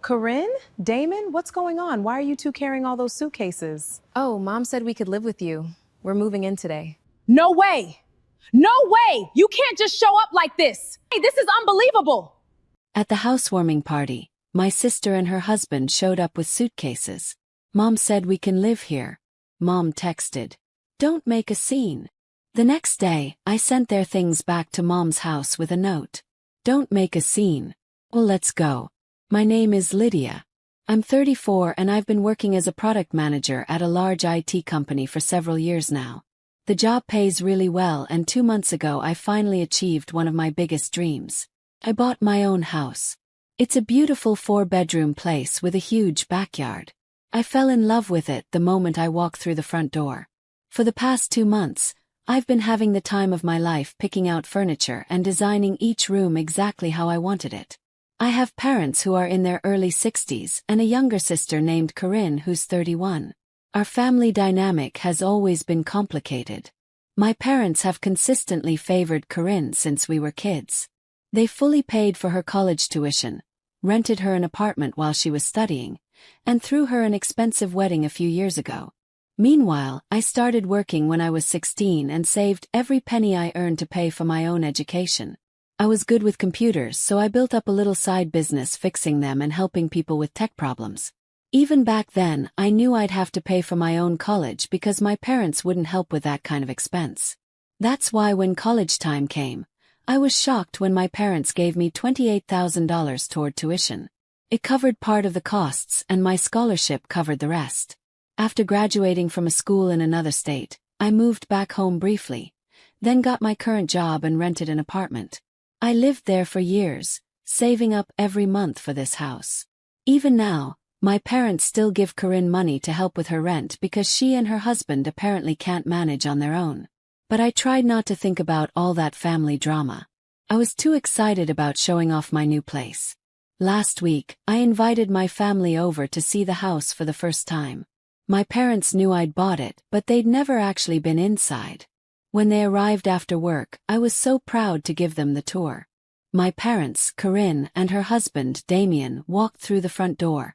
Corinne? Damon? What's going on? Why are you two carrying all those suitcases? Oh, Mom said we could live with you. We're moving in today. No way! No way! You can't just show up like this! Hey, this is unbelievable! At the housewarming party, my sister and her husband showed up with suitcases. Mom said we can live here. Mom texted, "Don't make a scene." The next day, I sent their things back to Mom's house with a note. "Don't make a scene. Well, let's go. My name is Lydia. I'm 34 and I've been working as a product manager at a large IT company for several years now. The job pays really well, and 2 months ago I finally achieved one of my biggest dreams. I bought my own house. It's a beautiful 4-bedroom place with a huge backyard. I fell in love with it the moment I walked through the front door. For the past 2 months, I've been having the time of my life picking out furniture and designing each room exactly how I wanted it. I have parents who are in their early 60s and a younger sister named Corinne who's 31. Our family dynamic has always been complicated. My parents have consistently favored Corinne since we were kids. They fully paid for her college tuition, rented her an apartment while she was studying, and threw her an expensive wedding a few years ago. Meanwhile, I started working when I was 16 and saved every penny I earned to pay for my own education. I was good with computers, so I built up a little side business fixing them and helping people with tech problems. Even back then, I knew I'd have to pay for my own college because my parents wouldn't help with that kind of expense. That's why when college time came, I was shocked when my parents gave me $28,000 toward tuition. It covered part of the costs and my scholarship covered the rest. After graduating from a school in another state, I moved back home briefly, then got my current job and rented an apartment. I lived there for years, saving up every month for this house. Even now, my parents still give Corinne money to help with her rent because she and her husband apparently can't manage on their own. But I tried not to think about all that family drama. I was too excited about showing off my new place. Last week, I invited my family over to see the house for the first time. My parents knew I'd bought it, but they'd never actually been inside. When they arrived after work, I was so proud to give them the tour. My parents, Corinne, and her husband, Damien, walked through the front door,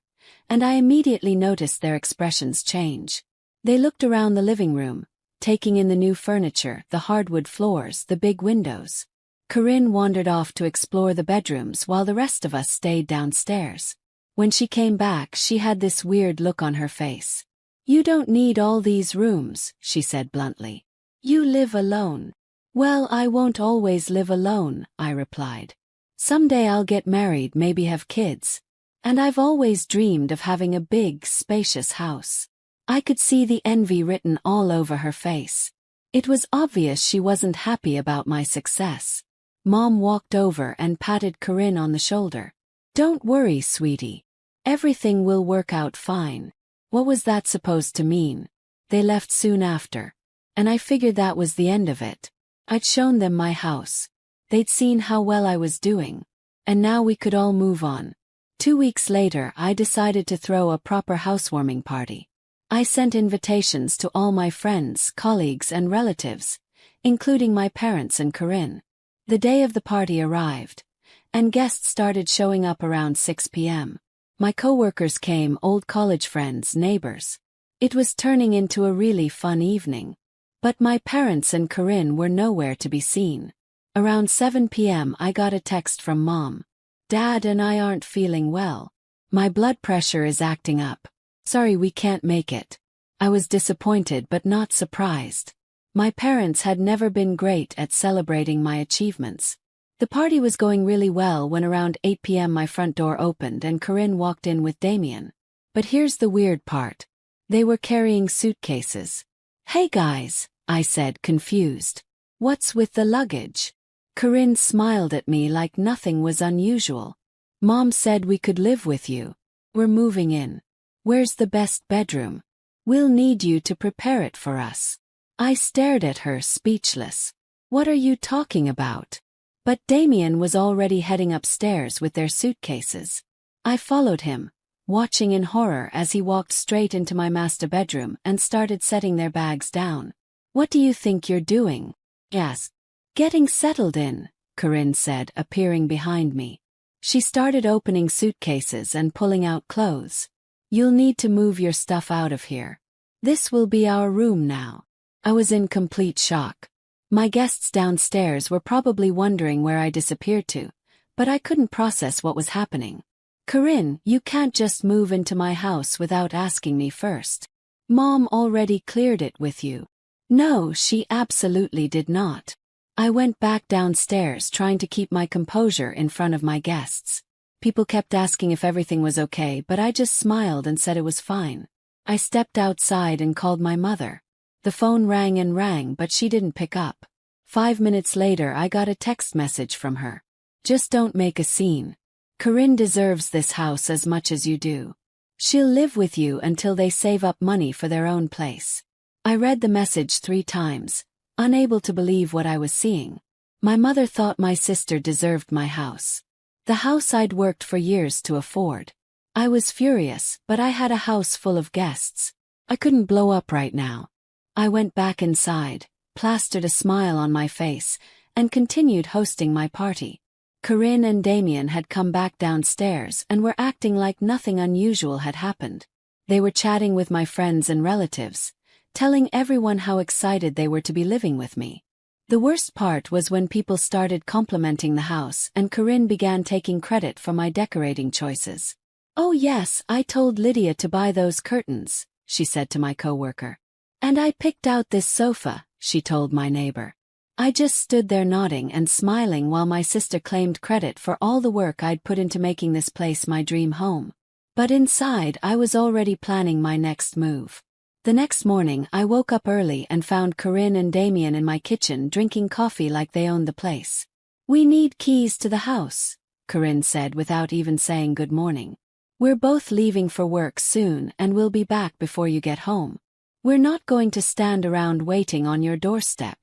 and I immediately noticed their expressions change. They looked around the living room, taking in the new furniture, the hardwood floors, the big windows. Corinne wandered off to explore the bedrooms while the rest of us stayed downstairs. When she came back, she had this weird look on her face. "You don't need all these rooms," she said bluntly. "You live alone." "Well, I won't always live alone," I replied. "Someday I'll get married, maybe have kids. And I've always dreamed of having a big, spacious house." I could see the envy written all over her face. It was obvious she wasn't happy about my success. Mom walked over and patted Corinne on the shoulder. "Don't worry, sweetie. Everything will work out fine." What was that supposed to mean? They left soon after, and I figured that was the end of it. I'd shown them my house. They'd seen how well I was doing. And now we could all move on. 2 weeks later, I decided to throw a proper housewarming party. I sent invitations to all my friends, colleagues, and relatives, including my parents and Corinne. The day of the party arrived, and guests started showing up around 6 p.m. My coworkers came, old college friends, neighbors. It was turning into a really fun evening. But my parents and Corinne were nowhere to be seen. Around 7 p.m. I got a text from Mom. "Dad and I aren't feeling well. My blood pressure is acting up. Sorry we can't make it." I was disappointed but not surprised. My parents had never been great at celebrating my achievements. The party was going really well when around 8 p.m. my front door opened and Corinne walked in with Damien. But here's the weird part. They were carrying suitcases. "Hey guys," I said, confused. "What's with the luggage?" Corinne smiled at me like nothing was unusual. "Mom said we could live with you. We're moving in. Where's the best bedroom? We'll need you to prepare it for us." I stared at her, speechless. "What are you talking about?" But Damien was already heading upstairs with their suitcases. I followed him, watching in horror as he walked straight into my master bedroom and started setting their bags down. "What do you think you're doing?" "Yes. Getting settled in," Corinne said, appearing behind me. She started opening suitcases and pulling out clothes. "You'll need to move your stuff out of here. This will be our room now." I was in complete shock. My guests downstairs were probably wondering where I disappeared to, but I couldn't process what was happening. "Corinne, you can't just move into my house without asking me first. Mom already cleared it with you." No, she absolutely did not. I went back downstairs trying to keep my composure in front of my guests. People kept asking if everything was okay, but I just smiled and said it was fine. I stepped outside and called my mother. The phone rang and rang, but she didn't pick up. 5 minutes later, I got a text message from her. "Just don't make a scene. Corinne deserves this house as much as you do. She'll live with you until they save up money for their own place." I read the message 3 times, unable to believe what I was seeing. My mother thought my sister deserved my house. The house I'd worked for years to afford. I was furious, but I had a house full of guests. I couldn't blow up right now. I went back inside, plastered a smile on my face, and continued hosting my party. Corinne and Damien had come back downstairs and were acting like nothing unusual had happened. They were chatting with my friends and relatives, telling everyone how excited they were to be living with me. The worst part was when people started complimenting the house and Corinne began taking credit for my decorating choices. "Oh yes, I told Lydia to buy those curtains," she said to my coworker. "And I picked out this sofa," she told my neighbor. I just stood there nodding and smiling while my sister claimed credit for all the work I'd put into making this place my dream home. But inside, I was already planning my next move. The next morning, I woke up early and found Corinne and Damien in my kitchen drinking coffee like they owned the place. "We need keys to the house," Corinne said without even saying good morning. "We're both leaving for work soon and we'll be back before you get home. We're not going to stand around waiting on your doorstep."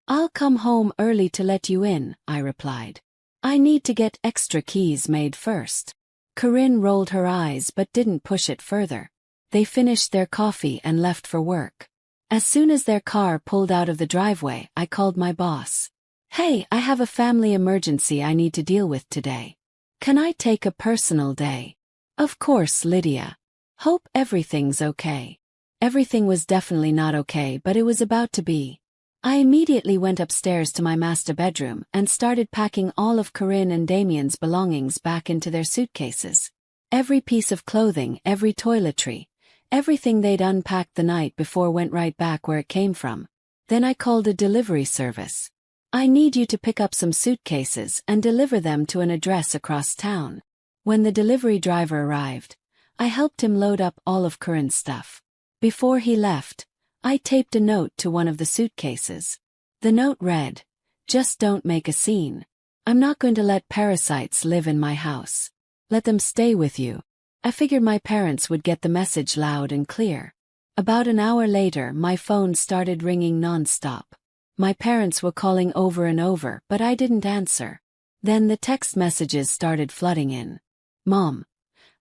"I'll come home early to let you in," I replied. "I need to get extra keys made first." Corinne rolled her eyes but didn't push it further. They finished their coffee and left for work. As soon as their car pulled out of the driveway, I called my boss. "Hey, I have a family emergency I need to deal with today. Can I take a personal day?" "Of course, Lydia. Hope everything's okay." Everything was definitely not okay, but it was about to be. I immediately went upstairs to my master bedroom and started packing all of Corinne and Damien's belongings back into their suitcases. Every piece of clothing, every toiletry, everything they'd unpacked the night before went right back where it came from. Then I called a delivery service. "I need you to pick up some suitcases and deliver them to an address across town." When the delivery driver arrived, I helped him load up all of Corinne's stuff. Before he left, I taped a note to one of the suitcases. The note read, "Just don't make a scene. I'm not going to let parasites live in my house. Let them stay with you." I figured my parents would get the message loud and clear. About an hour later, my phone started ringing non-stop. My parents were calling over and over, but I didn't answer. Then the text messages started flooding in. "Mom,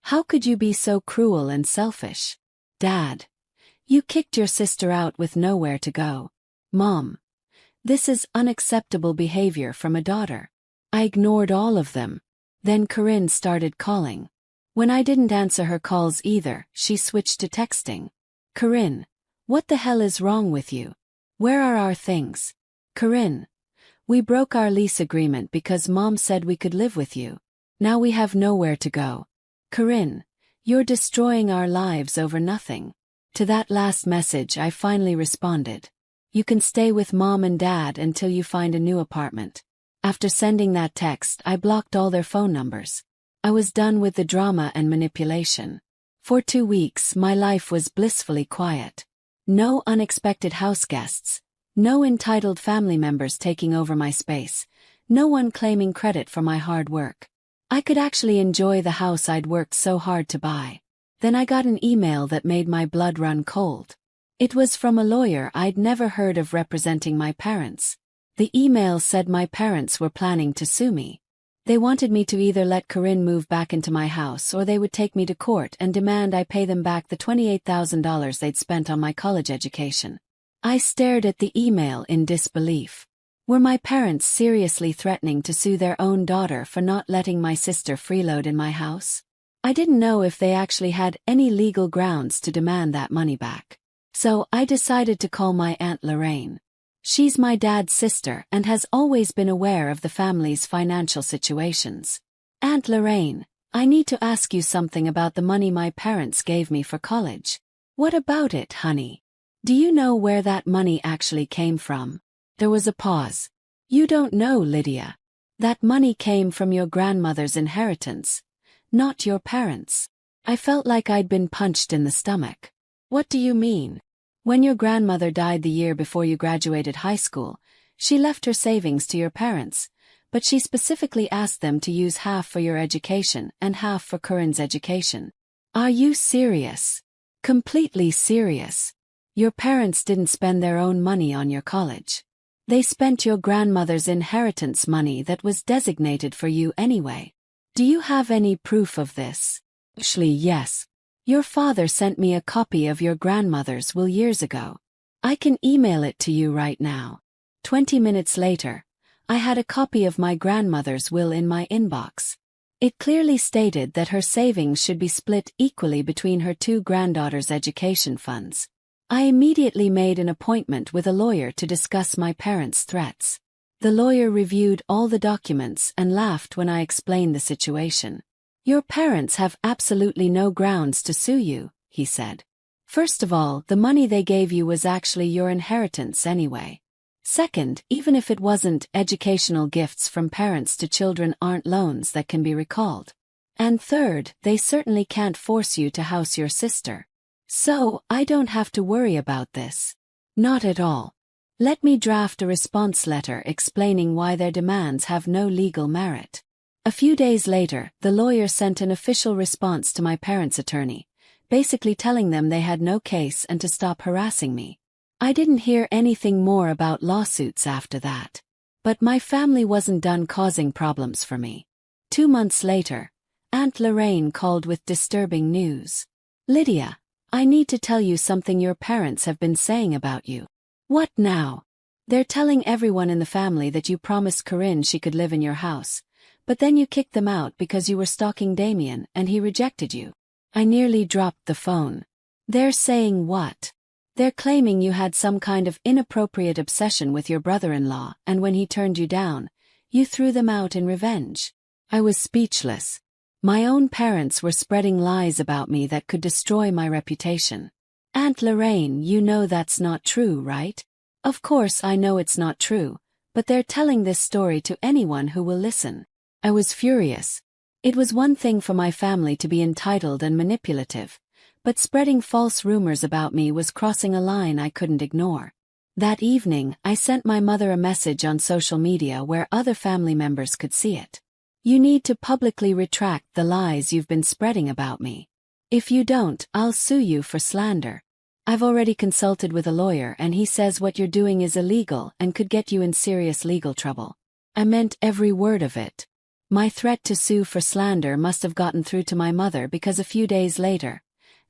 how could you be so cruel and selfish? Dad, you kicked your sister out with nowhere to go. Mom, this is unacceptable behavior from a daughter." I ignored all of them. Then Corinne started calling. When I didn't answer her calls either, she switched to texting. "Corinne, what the hell is wrong with you? Where are our things? Corinne, we broke our lease agreement because Mom said we could live with you. Now we have nowhere to go. Corinne, you're destroying our lives over nothing." To that last message I finally responded. "You can stay with Mom and Dad until you find a new apartment." After sending that text, I blocked all their phone numbers. I was done with the drama and manipulation. For 2 weeks, my life was blissfully quiet. No unexpected house guests, no entitled family members taking over my space, no one claiming credit for my hard work. I could actually enjoy the house I'd worked so hard to buy. Then I got an email that made my blood run cold. It was from a lawyer I'd never heard of representing my parents. The email said my parents were planning to sue me. They wanted me to either let Corinne move back into my house or they would take me to court and demand I pay them back the $28,000 they'd spent on my college education. I stared at the email in disbelief. Were my parents seriously threatening to sue their own daughter for not letting my sister freeload in my house? I didn't know if they actually had any legal grounds to demand that money back. So I decided to call my Aunt Lorraine. She's my dad's sister and has always been aware of the family's financial situations. Aunt Lorraine, I need to ask you something about the money my parents gave me for college. What about it, honey? Do you know where that money actually came from? There was a pause. You don't know, Lydia. That money came from your grandmother's inheritance, not your parents'. I felt like I'd been punched in the stomach. What do you mean? When your grandmother died the year before you graduated high school, she left her savings to your parents, but she specifically asked them to use half for your education and half for Corinne's education. Are you serious? Completely serious. Your parents didn't spend their own money on your college. They spent your grandmother's inheritance money that was designated for you anyway. Do you have any proof of this? Actually, yes. Your father sent me a copy of your grandmother's will years ago. I can email it to you right now. 20 minutes later, I had a copy of my grandmother's will in my inbox. It clearly stated that her savings should be split equally between her two granddaughters' education funds. I immediately made an appointment with a lawyer to discuss my parents' threats. The lawyer reviewed all the documents and laughed when I explained the situation. Your parents have absolutely no grounds to sue you, he said. First of all, the money they gave you was actually your inheritance anyway. Second, even if it wasn't, educational gifts from parents to children aren't loans that can be recalled. And third, they certainly can't force you to house your sister. So, I don't have to worry about this. Not at all. Let me draft a response letter explaining why their demands have no legal merit. A few days later, the lawyer sent an official response to my parents' attorney, basically telling them they had no case and to stop harassing me. I didn't hear anything more about lawsuits after that. But my family wasn't done causing problems for me. 2 months later, Aunt Lorraine called with disturbing news. Lydia, I need to tell you something your parents have been saying about you. What now? They're telling everyone in the family that you promised Corinne she could live in your house, but then you kicked them out because you were stalking Damien and he rejected you. I nearly dropped the phone. They're saying what? They're claiming you had some kind of inappropriate obsession with your brother-in-law, and when he turned you down, you threw them out in revenge. I was speechless. My own parents were spreading lies about me that could destroy my reputation. Aunt Lorraine, you know that's not true, right? Of course I know it's not true, but they're telling this story to anyone who will listen. I was furious. It was one thing for my family to be entitled and manipulative, but spreading false rumors about me was crossing a line I couldn't ignore. That evening, I sent my mother a message on social media where other family members could see it. You need to publicly retract the lies you've been spreading about me. If you don't, I'll sue you for slander. I've already consulted with a lawyer and he says what you're doing is illegal and could get you in serious legal trouble. I meant every word of it. My threat to sue for slander must have gotten through to my mother because a few days later,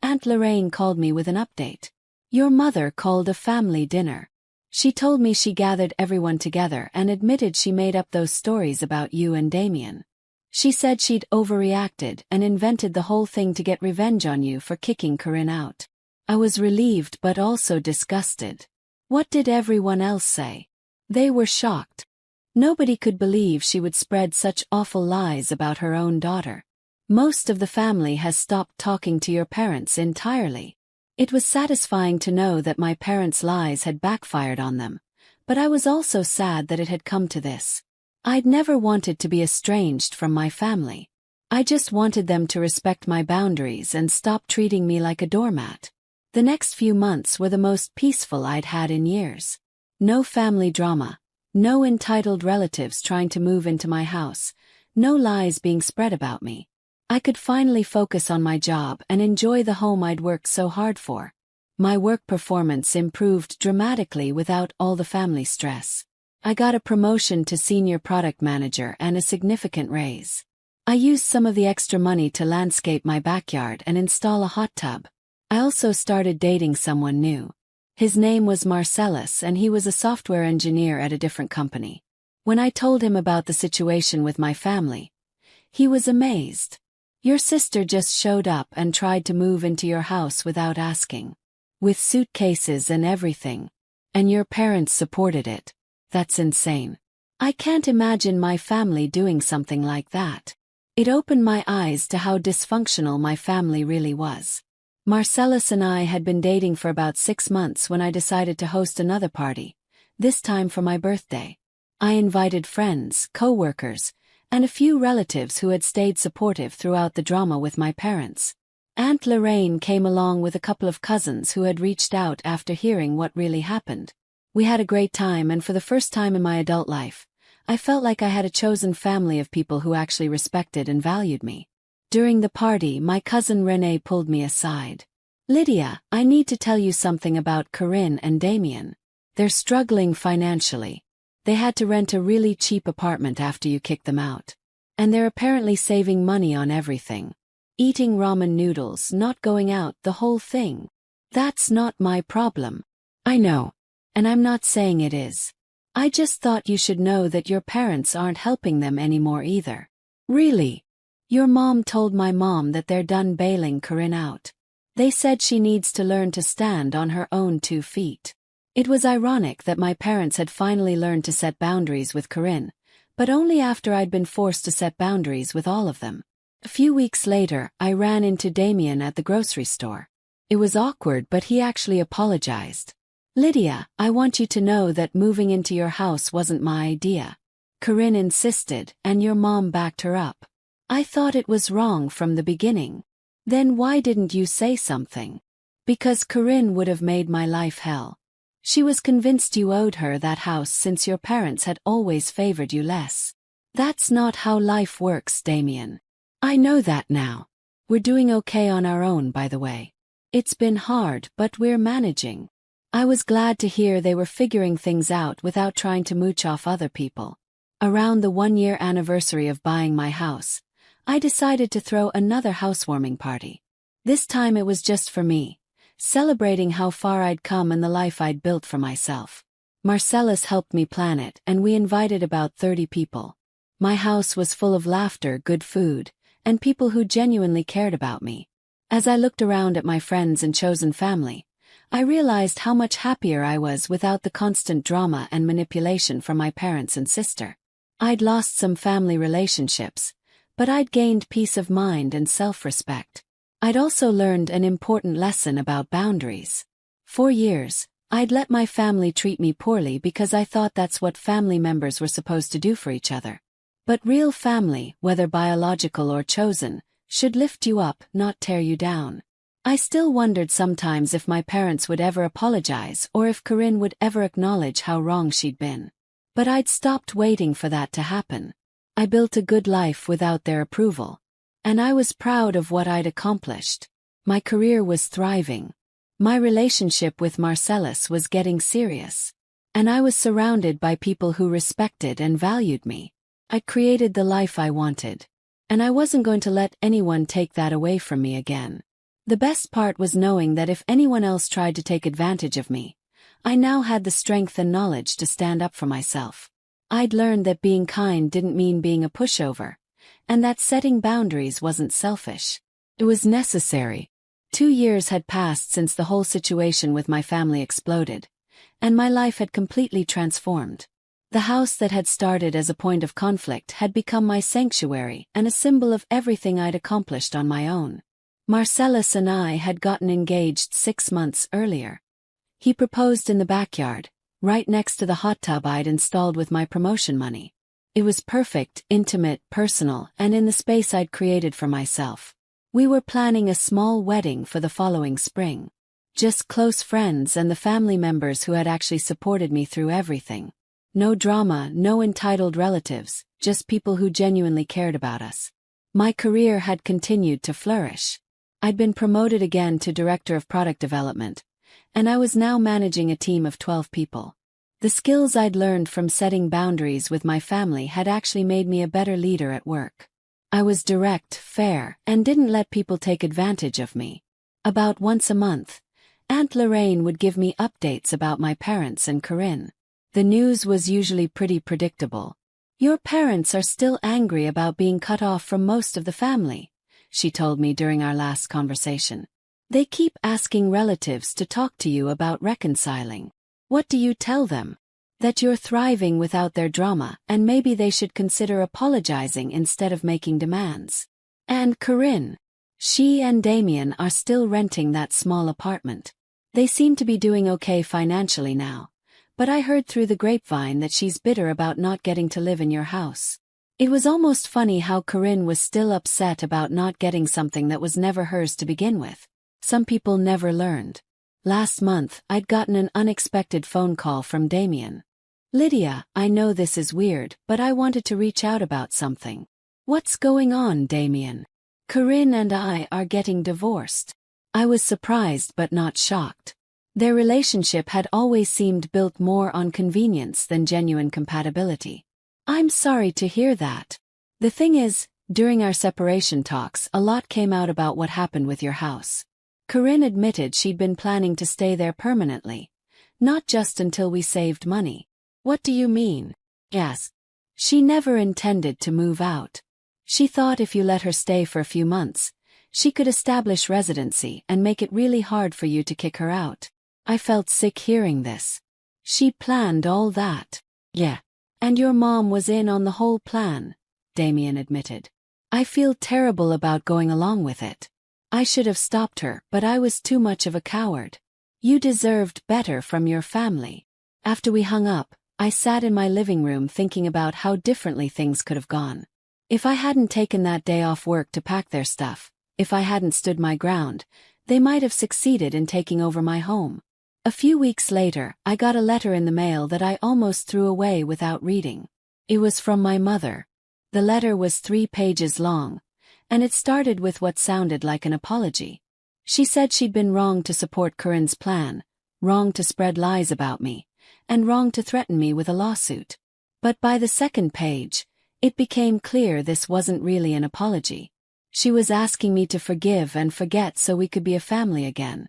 Aunt Lorraine called me with an update. Your mother called a family dinner. She told me she gathered everyone together and admitted she made up those stories about you and Damien. She said she'd overreacted and invented the whole thing to get revenge on you for kicking Corinne out. I was relieved but also disgusted. What did everyone else say? They were shocked. Nobody could believe she would spread such awful lies about her own daughter. Most of the family has stopped talking to your parents entirely. It was satisfying to know that my parents' lies had backfired on them, but I was also sad that it had come to this. I'd never wanted to be estranged from my family. I just wanted them to respect my boundaries and stop treating me like a doormat. The next few months were the most peaceful I'd had in years. No family drama, no entitled relatives trying to move into my house, no lies being spread about me. I could finally focus on my job and enjoy the home I'd worked so hard for. My work performance improved dramatically without all the family stress. I got a promotion to senior product manager and a significant raise. I used some of the extra money to landscape my backyard and install a hot tub. I also started dating someone new. His name was Marcellus and he was a software engineer at a different company. When I told him about the situation with my family, he was amazed. Your sister just showed up and tried to move into your house without asking. With suitcases and everything. And your parents supported it. That's insane. I can't imagine my family doing something like that. It opened my eyes to how dysfunctional my family really was. Marcellus and I had been dating for about 6 months when I decided to host another party, this time for my birthday. I invited friends, co-workers, and a few relatives who had stayed supportive throughout the drama with my parents. Aunt Lorraine came along with a couple of cousins who had reached out after hearing what really happened. We had a great time, and for the first time in my adult life, I felt like I had a chosen family of people who actually respected and valued me. During the party, my cousin Renee pulled me aside. "Lydia, I need to tell you something about Corinne and Damien. They're struggling financially. They had to rent a really cheap apartment after you kicked them out. And they're apparently saving money on everything. Eating ramen noodles, not going out, the whole thing. That's not my problem. I know. And I'm not saying it is. I just thought you should know that your parents aren't helping them anymore either." "Really? Your mom told my mom that they're done bailing Corinne out. They said she needs to learn to stand on her own 2 feet. It was ironic that my parents had finally learned to set boundaries with Corinne, but only after I'd been forced to set boundaries with all of them. A few weeks later, I ran into Damien at the grocery store. It was awkward, but he actually apologized. "Lydia, I want you to know that moving into your house wasn't my idea. Corinne insisted, and your mom backed her up. I thought it was wrong from the beginning." "Then why didn't you say something?" "Because Corinne would have made my life hell. She was convinced you owed her that house since your parents had always favored you less." "That's not how life works, Damien. I know that now. We're doing okay on our own, by the way. It's been hard, but we're managing." I was glad to hear they were figuring things out without trying to mooch off other people. Around the 1-year anniversary of buying my house, I decided to throw another housewarming party. This time it was just for me, celebrating how far I'd come and the life I'd built for myself. Marcellus helped me plan it, and we invited about 30 people. My house was full of laughter, good food, and people who genuinely cared about me. As I looked around at my friends and chosen family, I realized how much happier I was without the constant drama and manipulation from my parents and sister. I'd lost some family relationships, but I'd gained peace of mind and self-respect. I'd also learned an important lesson about boundaries. For years, I'd let my family treat me poorly because I thought that's what family members were supposed to do for each other. But real family, whether biological or chosen, should lift you up, not tear you down. I still wondered sometimes if my parents would ever apologize or if Corinne would ever acknowledge how wrong she'd been. But I'd stopped waiting for that to happen. I built a good life without their approval. And I was proud of what I'd accomplished. My career was thriving. My relationship with Marcellus was getting serious. And I was surrounded by people who respected and valued me. I'd created the life I wanted. And I wasn't going to let anyone take that away from me again. The best part was knowing that if anyone else tried to take advantage of me, I now had the strength and knowledge to stand up for myself. I'd learned that being kind didn't mean being a pushover, and that setting boundaries wasn't selfish. It was necessary. 2 years had passed since the whole situation with my family exploded, and my life had completely transformed. The house that had started as a point of conflict had become my sanctuary and a symbol of everything I'd accomplished on my own. Marcellus and I had gotten engaged 6 months earlier. He proposed in the backyard, right next to the hot tub I'd installed with my promotion money. It was perfect, intimate, personal, and in the space I'd created for myself. We were planning a small wedding for the following spring. Just close friends and the family members who had actually supported me through everything. No drama, no entitled relatives, just people who genuinely cared about us. My career had continued to flourish. I'd been promoted again to Director of Product Development, and I was now managing a team of 12 people. The skills I'd learned from setting boundaries with my family had actually made me a better leader at work. I was direct, fair, and didn't let people take advantage of me. About once a month, Aunt Lorraine would give me updates about my parents and Corinne. The news was usually pretty predictable. Your parents are still angry about being cut off from most of the family, she told me during our last conversation. They keep asking relatives to talk to you about reconciling. What do you tell them? That you're thriving without their drama and maybe they should consider apologizing instead of making demands. And Corinne. She and Damien are still renting that small apartment. They seem to be doing okay financially now, but I heard through the grapevine that she's bitter about not getting to live in your house. It was almost funny how Corinne was still upset about not getting something that was never hers to begin with. Some people never learned. Last month, I'd gotten an unexpected phone call from Damien. Lydia, I know this is weird, but I wanted to reach out about something. What's going on, Damien? Corinne and I are getting divorced. I was surprised but not shocked. Their relationship had always seemed built more on convenience than genuine compatibility. I'm sorry to hear that. The thing is, during our separation talks, a lot came out about what happened with your house. Corinne admitted she'd been planning to stay there permanently, not just until we saved money. What do you mean? Yes. She never intended to move out. She thought if you let her stay for a few months, she could establish residency and make it really hard for you to kick her out. I felt sick hearing this. She planned all that. Yeah. And your mom was in on the whole plan, Damien admitted. I feel terrible about going along with it. I should have stopped her, but I was too much of a coward. You deserved better from your family. After we hung up, I sat in my living room thinking about how differently things could have gone. If I hadn't taken that day off work to pack their stuff, if I hadn't stood my ground, they might have succeeded in taking over my home. A few weeks later, I got a letter in the mail that I almost threw away without reading. It was from my mother. The letter was 3 pages long, and it started with what sounded like an apology. She said she'd been wrong to support Corinne's plan, wrong to spread lies about me, and wrong to threaten me with a lawsuit. But by the second page, it became clear this wasn't really an apology. She was asking me to forgive and forget so we could be a family again.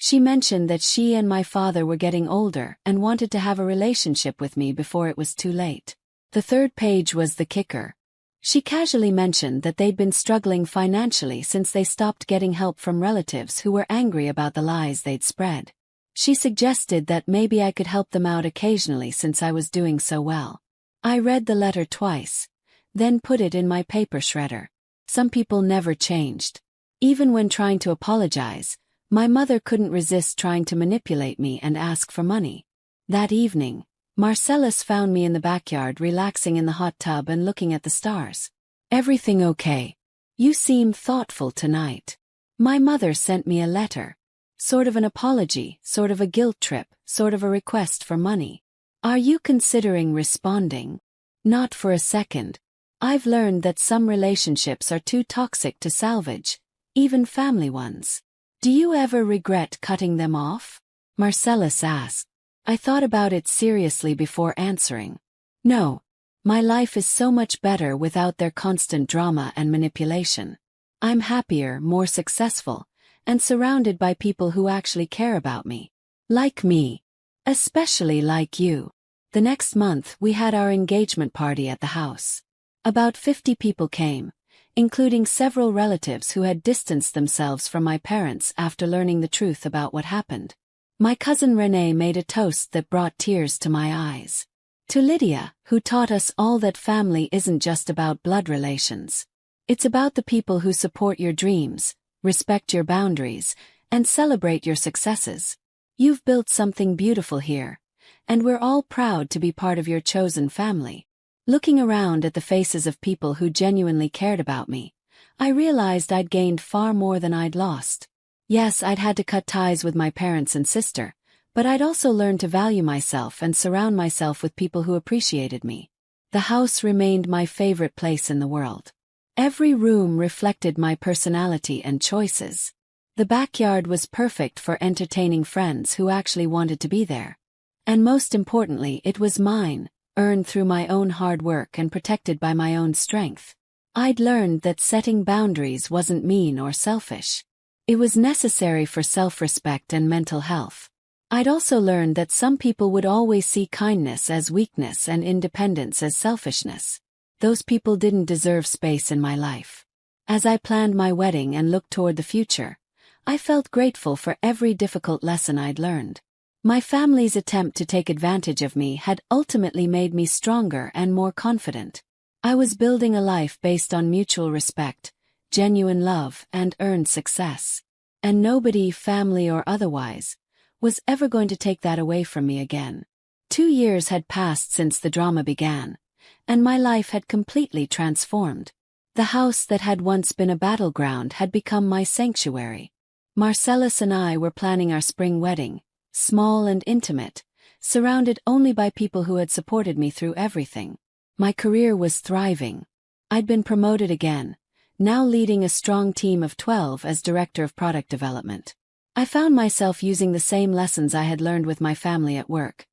She mentioned that she and my father were getting older and wanted to have a relationship with me before it was too late. The third page was the kicker. She casually mentioned that they'd been struggling financially since they stopped getting help from relatives who were angry about the lies they'd spread. She suggested that maybe I could help them out occasionally since I was doing so well. I read the letter twice, then put it in my paper shredder. Some people never changed. Even when trying to apologize, my mother couldn't resist trying to manipulate me and ask for money. That evening, Marcellus found me in the backyard relaxing in the hot tub and looking at the stars. Everything okay? You seem thoughtful tonight. My mother sent me a letter. Sort of an apology, sort of a guilt trip, sort of a request for money. Are you considering responding? Not for a second. I've learned that some relationships are too toxic to salvage, even family ones. Do you ever regret cutting them off? Marcellus asked. I thought about it seriously before answering. No. My life is so much better without their constant drama and manipulation. I'm happier, more successful, and surrounded by people who actually care about me. Like me. Especially like you. The next month we had our engagement party at the house. About 50 people came, including several relatives who had distanced themselves from my parents after learning the truth about what happened. My cousin Renee made a toast that brought tears to my eyes. To Lydia, who taught us all that family isn't just about blood relations. It's about the people who support your dreams, respect your boundaries, and celebrate your successes. You've built something beautiful here, and we're all proud to be part of your chosen family. Looking around at the faces of people who genuinely cared about me, I realized I'd gained far more than I'd lost. Yes, I'd had to cut ties with my parents and sister, but I'd also learned to value myself and surround myself with people who appreciated me. The house remained my favorite place in the world. Every room reflected my personality and choices. The backyard was perfect for entertaining friends who actually wanted to be there. And most importantly, it was mine, earned through my own hard work and protected by my own strength. I'd learned that setting boundaries wasn't mean or selfish. It was necessary for self-respect and mental health. I'd also learned that some people would always see kindness as weakness and independence as selfishness. Those people didn't deserve space in my life. As I planned my wedding and looked toward the future, I felt grateful for every difficult lesson I'd learned. My family's attempt to take advantage of me had ultimately made me stronger and more confident. I was building a life based on mutual respect, genuine love, and earned success. And nobody, family or otherwise, was ever going to take that away from me again. 2 years had passed since the drama began, and my life had completely transformed. The house that had once been a battleground had become my sanctuary. Marcellus and I were planning our spring wedding, small and intimate, surrounded only by people who had supported me through everything. My career was thriving. I'd been promoted again, now leading a strong team of 12 as director of product development. I found myself using the same lessons I had learned with my family at work,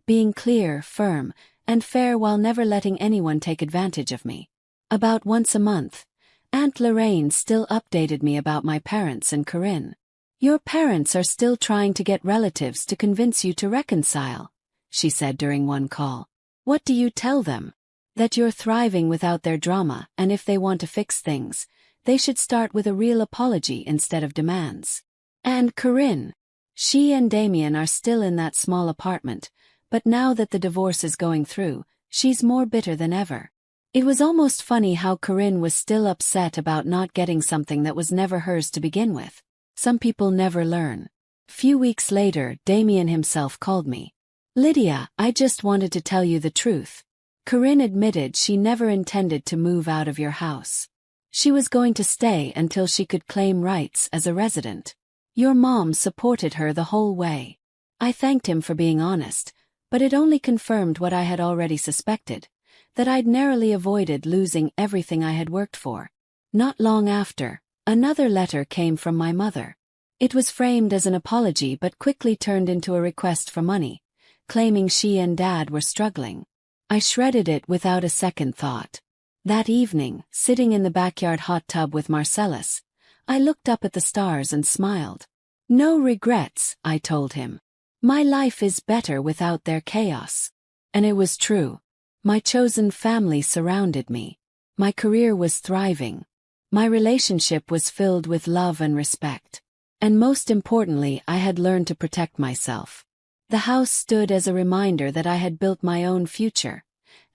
being clear, firm, and fair while never letting anyone take advantage of me. About once a month, Aunt Lorraine still updated me about my parents and Corinne. "Your parents are still trying to get relatives to convince you to reconcile," she said during one call. "What do you tell them? That you're thriving without their drama, and if they want to fix things, they should start with a real apology instead of demands." And Corinne. She and Damien are still in that small apartment, but now that the divorce is going through, she's more bitter than ever. It was almost funny how Corinne was still upset about not getting something that was never hers to begin with. Some people never learn. Few weeks later, Damien himself called me. "Lydia, I just wanted to tell you the truth. Corinne admitted she never intended to move out of your house. She was going to stay until she could claim rights as a resident. Your mom supported her the whole way." I thanked him for being honest, but it only confirmed what I had already suspected, that I'd narrowly avoided losing everything I had worked for. Not long after, another letter came from my mother. It was framed as an apology but quickly turned into a request for money, claiming she and Dad were struggling. I shredded it without a second thought. That evening, sitting in the backyard hot tub with Marcellus, I looked up at the stars and smiled. "No regrets," I told him. "My life is better without their chaos." And it was true. My chosen family surrounded me. My career was thriving. My relationship was filled with love and respect. And most importantly, I had learned to protect myself. The house stood as a reminder that I had built my own future,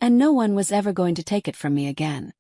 and no one was ever going to take it from me again.